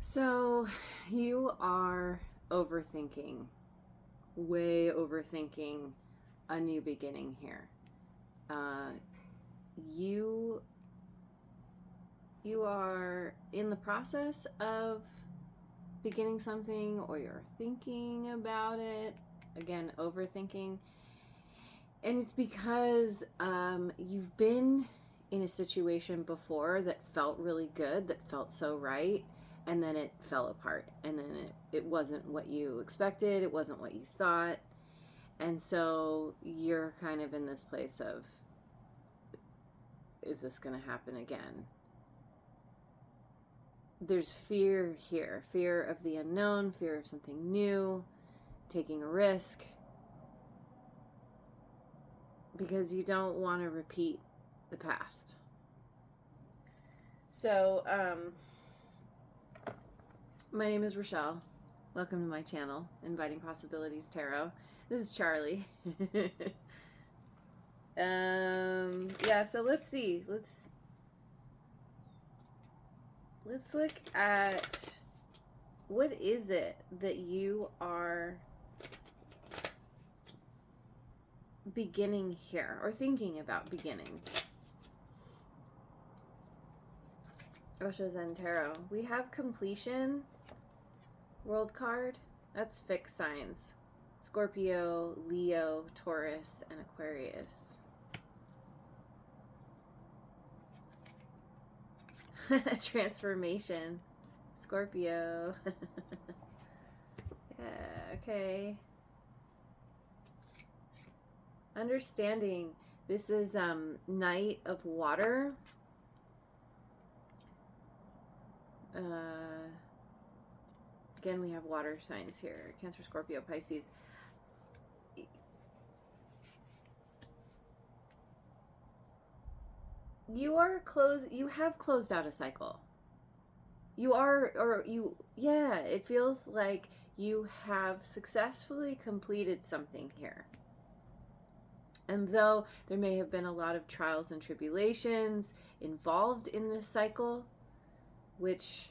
So you are overthinking, way overthinking a new beginning here. Uh, you you are in the process of beginning something, or you're thinking about it. Again, overthinking, and it's because you've been in a situation before that felt really good, that felt so right, and then it fell apart, and then it wasn't what you expected, it wasn't what you thought, and so you're kind of in this place of, is this going to happen again? There's fear here, fear of the unknown, fear of something new, taking a risk, because you don't want to repeat the past. So, my name is Rachelle. Welcome to my channel, Inviting Possibilities Tarot. This is Charlie. Yeah, so let's see. Let's look at, what is it that you are beginning here, or thinking about beginning. Osho Zen Tarot. We have completion, world card. That's fixed signs. Scorpio, Leo, Taurus, and Aquarius. Transformation. Scorpio. Yeah, okay. Understanding. This is Knight of Water. Again, we have water signs here. Cancer, Scorpio, Pisces. You have closed out a cycle. Yeah, it feels like you have successfully completed something here. And though there may have been a lot of trials and tribulations involved in this cycle, which,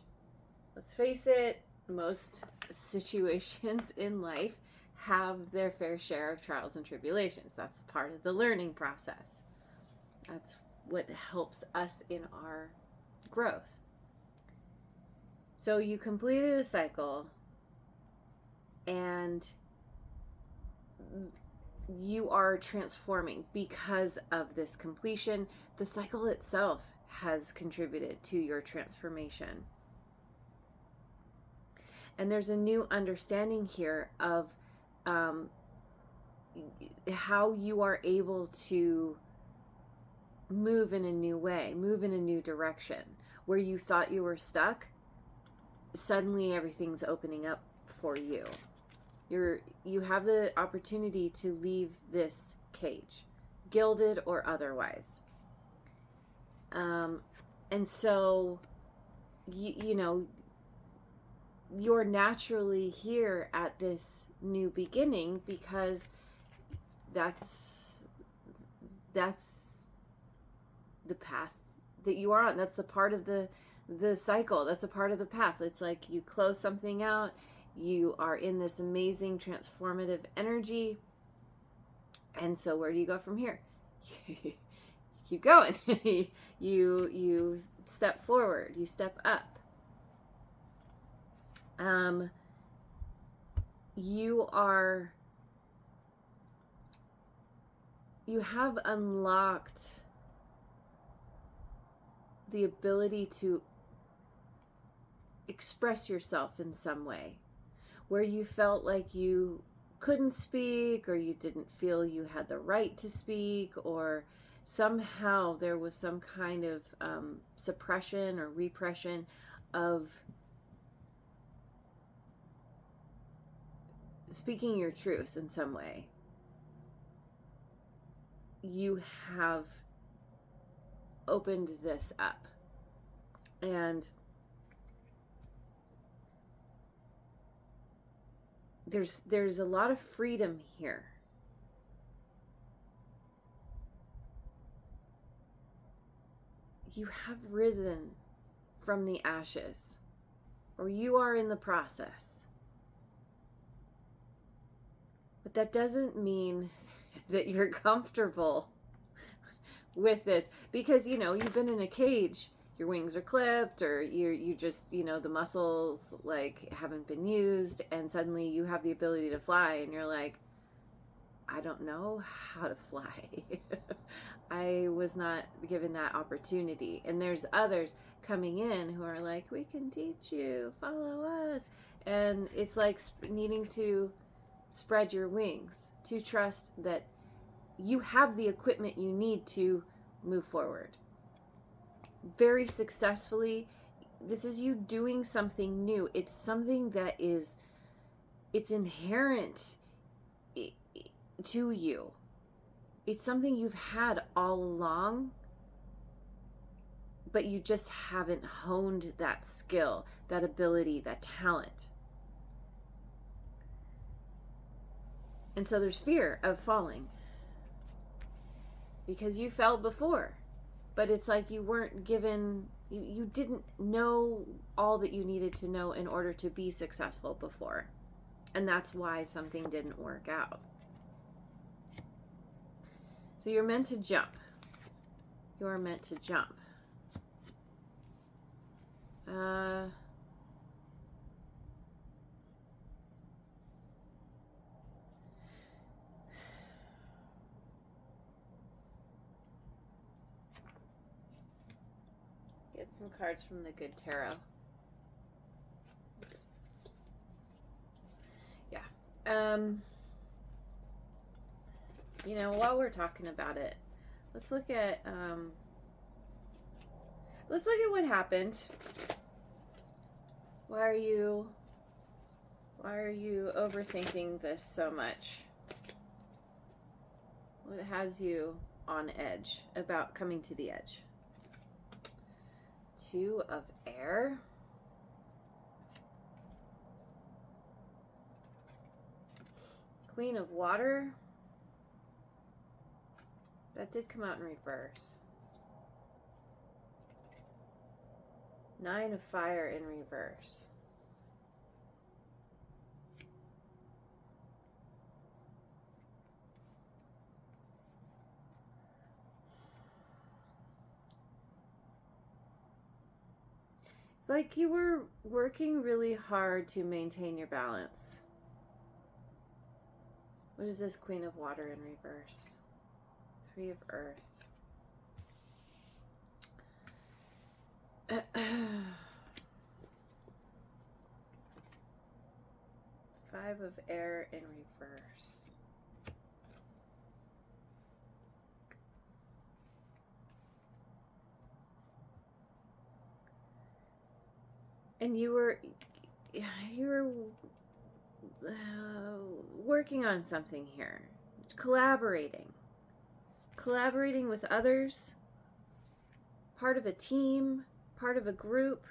let's face it, most situations in life have their fair share of trials and tribulations. That's part of the learning process. That's what helps us in our growth. So you completed a cycle, and you are transforming because of this completion. The cycle itself has contributed to your transformation. And there's a new understanding here of how you are able to move in a new way, move in a new direction. Where you thought you were stuck, suddenly everything's opening up for you. You have the opportunity to leave this cage, gilded or otherwise. And so, you know, you're naturally here at this new beginning because that's the path that you are on. That's the part of the cycle. That's a part of the path. It's like you close something out. You are in this amazing transformative energy. And so where do you go from here? You keep going. you step forward. You step up. You have unlocked the ability to express yourself in some way, where you felt like you couldn't speak, or you didn't feel you had the right to speak, or somehow there was some kind of suppression or repression of speaking your truth in some way. You have opened this up, and there's a lot of freedom here. You have risen from the ashes. or you are in the process. But that doesn't mean that you're comfortable with this, because you've been in a cage, your wings are clipped, or you just the muscles like haven't been used, and suddenly you have the ability to fly, and you're like, I don't know how to fly. I was not given that opportunity. And there's others coming in who are like, we can teach you, follow us. And it's like needing to spread your wings, to trust that you have the equipment you need to move forward very successfully. This is you doing something new. It's something that it's inherent to you. It's something you've had all along, but you just haven't honed that skill, that ability, that talent. And so there's fear of falling because you fell before, but it's like you weren't given, you didn't know all that you needed to know in order to be successful before. And that's why something didn't work out. So you're meant to jump. You're meant to jump. Get some cards from the Good Tarot. Oops. Yeah. While we're talking about it, let's look at what happened. Why are you overthinking this so much? What has you on edge about coming to the edge? Two of Air. Queen of Water. That did come out in reverse. Nine of Fire in reverse. It's like you were working really hard to maintain your balance. What is this Queen of Water in reverse? Three of Earth. Five of Air in reverse. And you were working on something here, collaborating with others, part of a team, part of a group.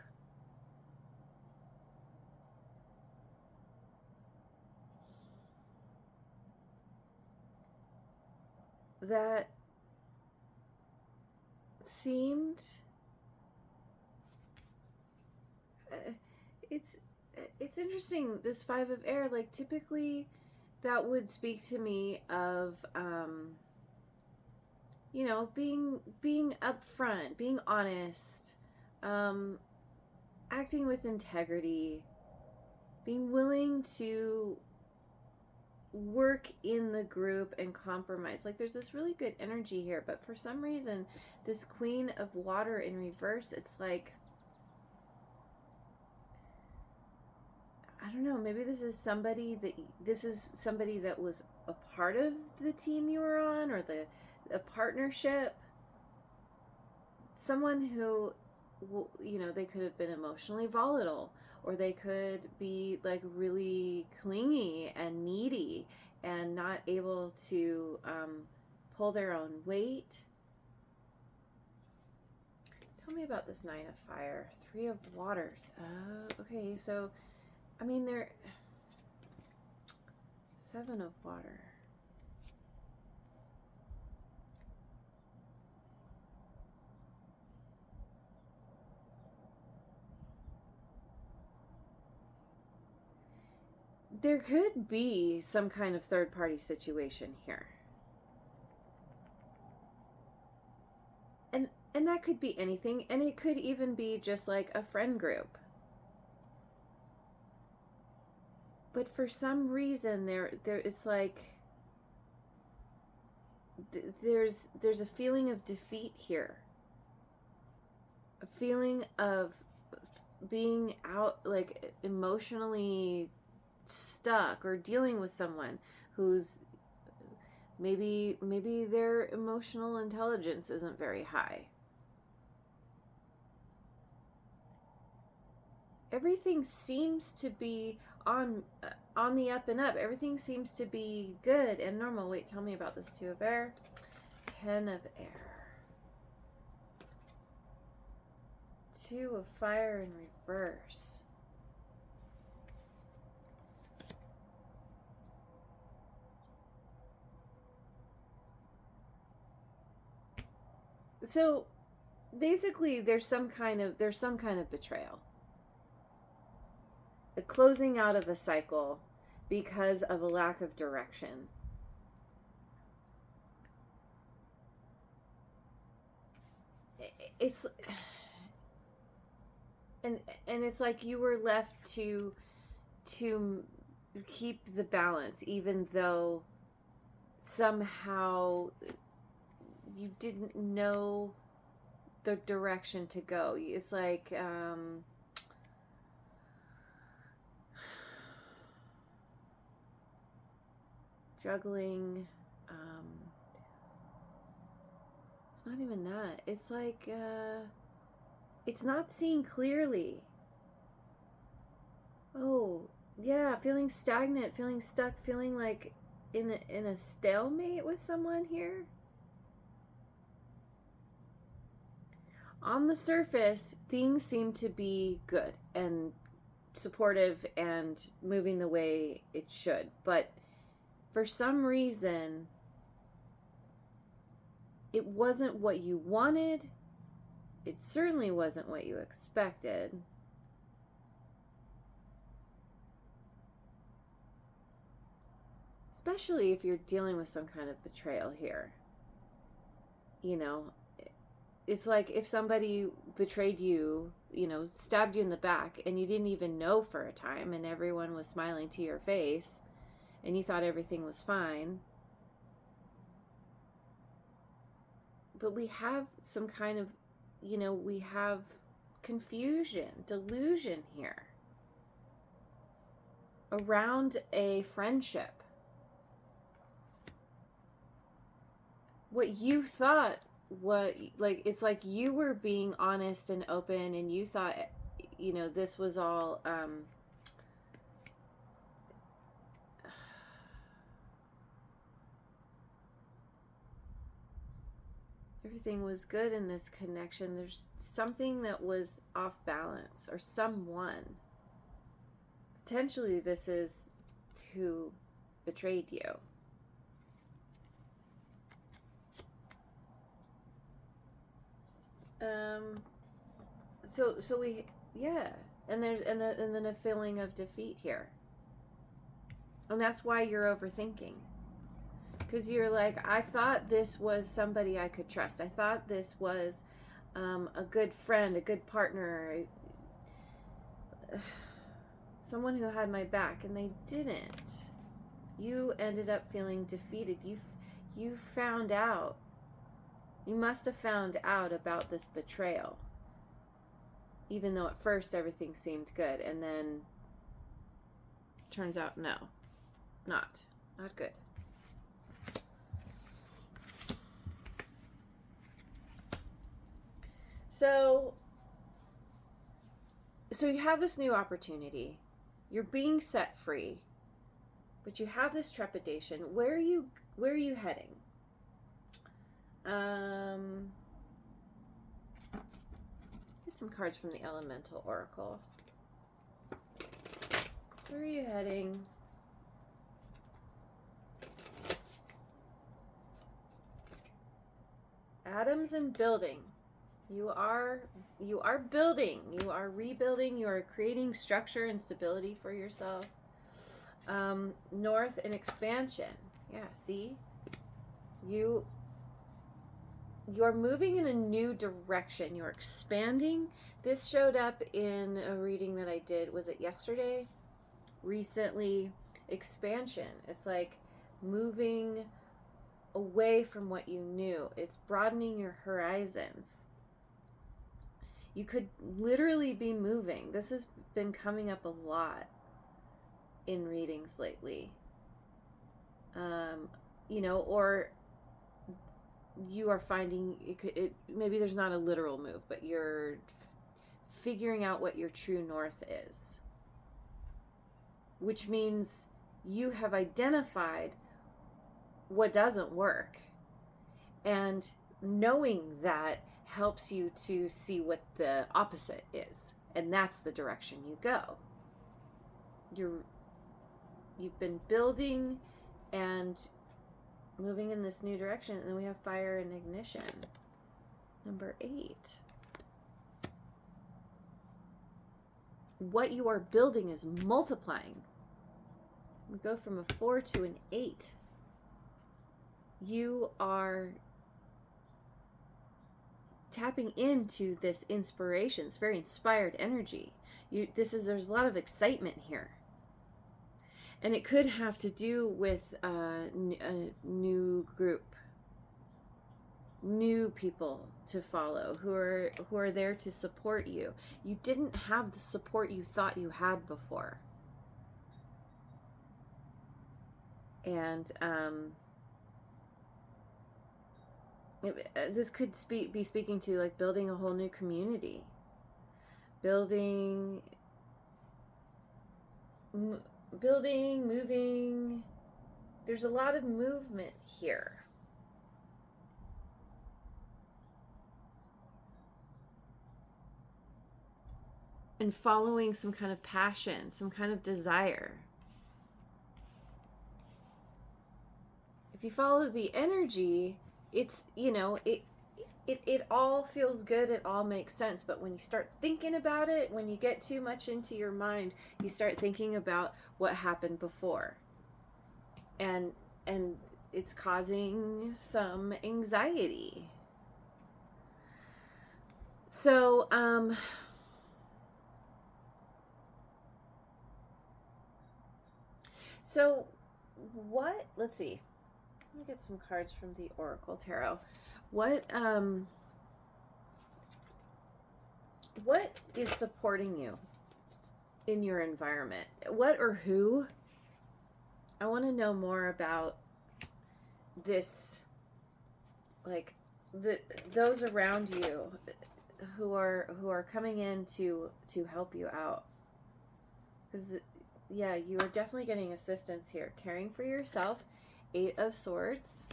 That seemed it's interesting, this Five of Air. Like, typically that would speak to me of being upfront, being honest, acting with integrity, being willing to work in the group and compromise. Like, there's this really good energy here, but for some reason this Queen of Water in reverse, it's like, I don't know, maybe this is somebody that was a part of the team you were on, or a partnership. Someone who, they could have been emotionally volatile, or they could be like really clingy and needy and not able to pull their own weight. Tell me about this Nine of Fire. Three of Waters. Okay, so they're Seven of Water. there could be some kind of third-party situation here. And that could be anything, and it could even be just like a friend group. But for some reason, it's like there's a feeling of defeat here. A feeling of being out, like emotionally stuck, or dealing with someone who's maybe their emotional intelligence isn't very high. Everything seems to be on the up and up. Everything seems to be good and normal. Wait, tell me about this 2 of air. 10 of air. 2 of fire in reverse. So basically there's some kind of betrayal. The closing out of a cycle because of a lack of direction. It's and it's like you were left to keep the balance, even though somehow you didn't know the direction to go. It's like juggling. It's not even that. It's like it's not seeing clearly. Oh, yeah, feeling stagnant, feeling stuck, feeling like in a stalemate with someone here. On the surface, things seem to be good and supportive and moving the way it should, but for some reason, it wasn't what you wanted. It certainly wasn't what you expected. Especially if you're dealing with some kind of betrayal here. You know, it's like if somebody betrayed you, you know, stabbed you in the back, and you didn't even know for a time, and everyone was smiling to your face, and you thought everything was fine. But we have some kind of, you know, we have confusion, delusion here around a friendship. What you thought, it's like you were being honest and open, and you thought, you know, this was all everything was good in this connection. There's something that was off balance, or someone. Potentially this is who betrayed you. So we, yeah, and then a feeling of defeat here, and that's why you're overthinking, because you're like, I thought this was somebody I could trust. I thought this was a good friend, a good partner, someone who had my back, and they didn't. You ended up feeling defeated. You found out. You must have found out about this betrayal, even though at first everything seemed good, and then turns out no, not good. So you have this new opportunity. You're being set free, but you have this trepidation. Where are you heading? Get some cards from the Elemental Oracle. Where are you heading? Atoms and building. You are building. You are rebuilding. You are creating structure and stability for yourself. North and expansion. Yeah, see? You're moving in a new direction. You're expanding. This showed up in a reading that I did. Was it yesterday? Recently. Expansion. It's like moving away from what you knew. It's broadening your horizons. You could literally be moving. This has been coming up a lot in readings lately. Or you are finding maybe there's not a literal move, but you're figuring out what your true north is, which means you have identified what doesn't work, and knowing that helps you to see what the opposite is, and that's the direction you go. You've been building and moving in this new direction, and then we have fire and ignition. Number 8. What you are building is multiplying. We go from a 4 to an 8. You are tapping into this inspiration. It's very inspired energy. There's a lot of excitement here. And it could have to do with a new group, new people to follow who are there to support you. You didn't have the support you thought you had before. And this could be speaking to like building a whole new community, moving. There's a lot of movement here. And following some kind of passion, some kind of desire. If you follow the energy, it's, it all feels good, it all makes sense. But when you start thinking about it, when you get too much into your mind, you start thinking about what happened before. And it's causing some anxiety. So, let's see. Let me get some cards from the Oracle Tarot. What is supporting you in your environment? What or who? I want to know more about this, like those around you who are coming in to help you out. Because yeah, you are definitely getting assistance here. Caring for yourself. 8 of Swords.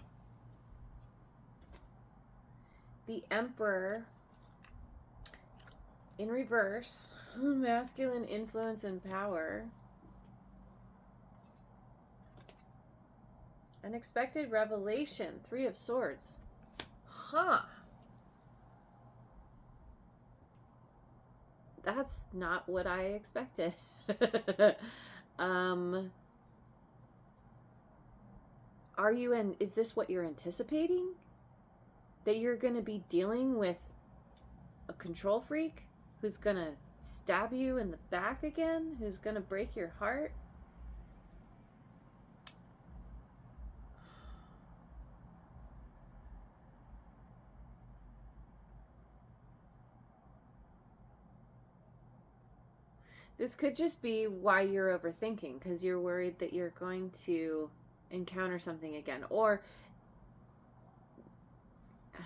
The Emperor in reverse. Masculine influence and power. Unexpected revelation. 3 of Swords. Huh. That's not what I expected. Is this what you're anticipating? That you're going to be dealing with a control freak who's going to stab you in the back again? Who's going to break your heart? This could just be why you're overthinking, because you're worried that you're going to encounter something again. Or I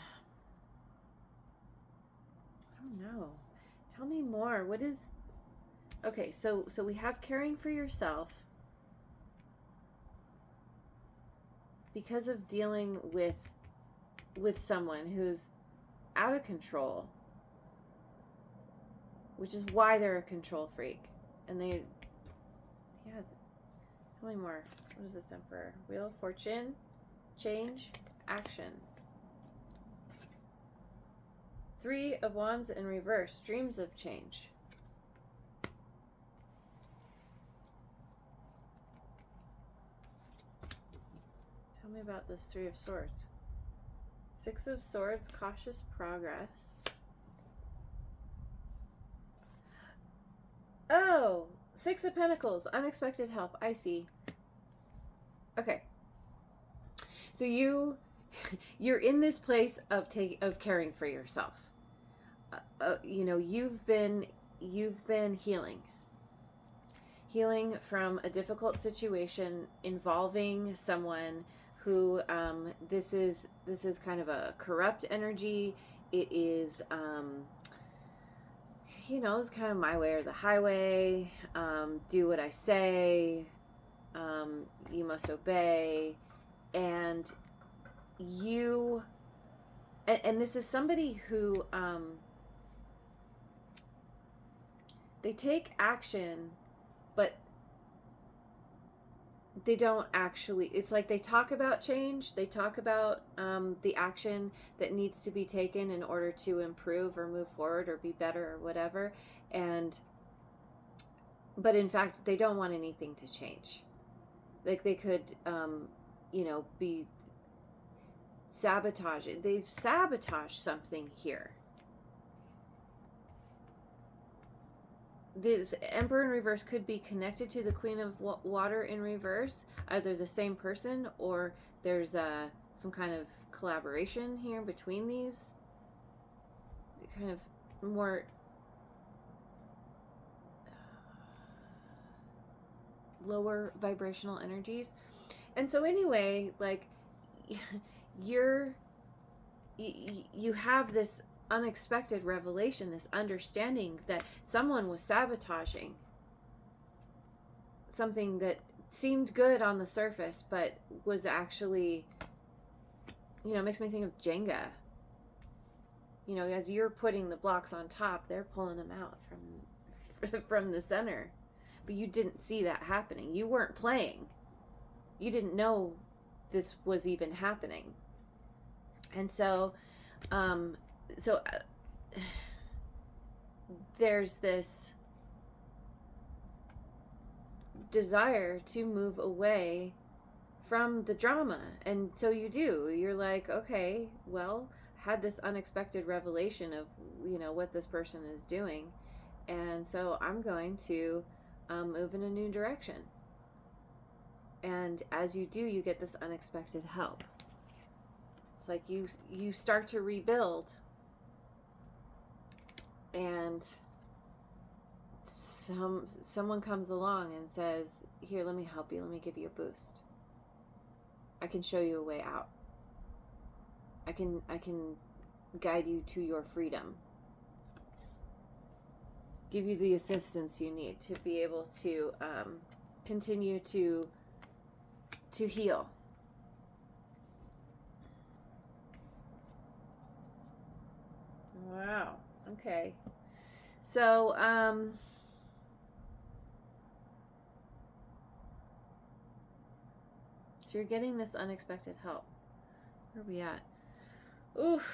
don't know. Tell me more. What is... Okay, so we have caring for yourself because of dealing with someone who's out of control, which is why they're a control freak. And tell me more. What is this, Emperor? Wheel of Fortune, change, action. 3 of Wands in reverse, dreams of change. me about this Three of Swords. Six of Swords, cautious progress. Oh, Six of Pentacles, unexpected help. I see. Okay. So you're in this place of caring for yourself. You know, you've been healing from a difficult situation involving someone who this is kind of a corrupt energy. It is you know, it's kind of my way or the highway. Do what I say. You must obey. And this is somebody who they take action, but they don't actually, it's like they talk about change, they talk about the action that needs to be taken in order to improve or move forward or be better or whatever, but in fact they don't want anything to change. Like they could you know, be sabotaging, they've sabotaged something here. This Emperor in reverse could be connected to the Queen of Water in reverse, either the same person or there's some kind of collaboration here between these kind of more lower vibrational energies. And so anyway, like you have this unexpected revelation, this understanding that someone was sabotaging something that seemed good on the surface, but was actually, you know, makes me think of Jenga. You know, as you're putting the blocks on top, they're pulling them out from the center. But you didn't see that happening. You weren't playing. You didn't know this was even happening. And so there's this desire to move away from the drama. And so you're like, okay, well, had this unexpected revelation of, you know, what this person is doing. And so I'm going to move in a new direction. And as you do, you get this unexpected help. It's like you start to rebuild, and someone comes along and says, here, let me help you. Let me give you a boost. I can show you a way out. I can guide you to your freedom. Give you the assistance you need to be able to continue to heal. Wow. Okay. So, so you're getting this unexpected help. Where are we at? Oof.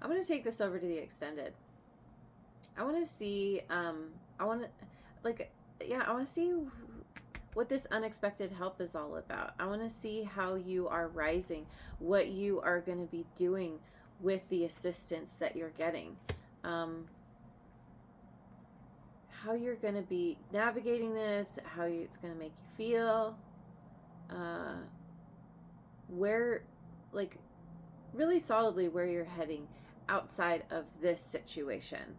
I'm going to take this over to the extended. I want to see, I want to see what this unexpected help is all about. I want to see how you are rising, what you are going to be doing with the assistance that you're getting, how you're going to be navigating this, how it's going to make you feel, where, like, really solidly where you're heading outside of this situation.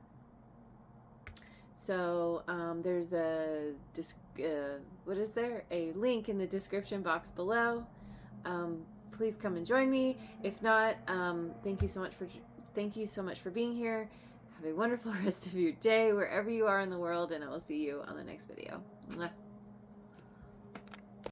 So there's a link in the description box below. Please come and join me. If not, thank you so much for being here. Have a wonderful rest of your day wherever you are in the world, and I will see you on the next video. Mwah.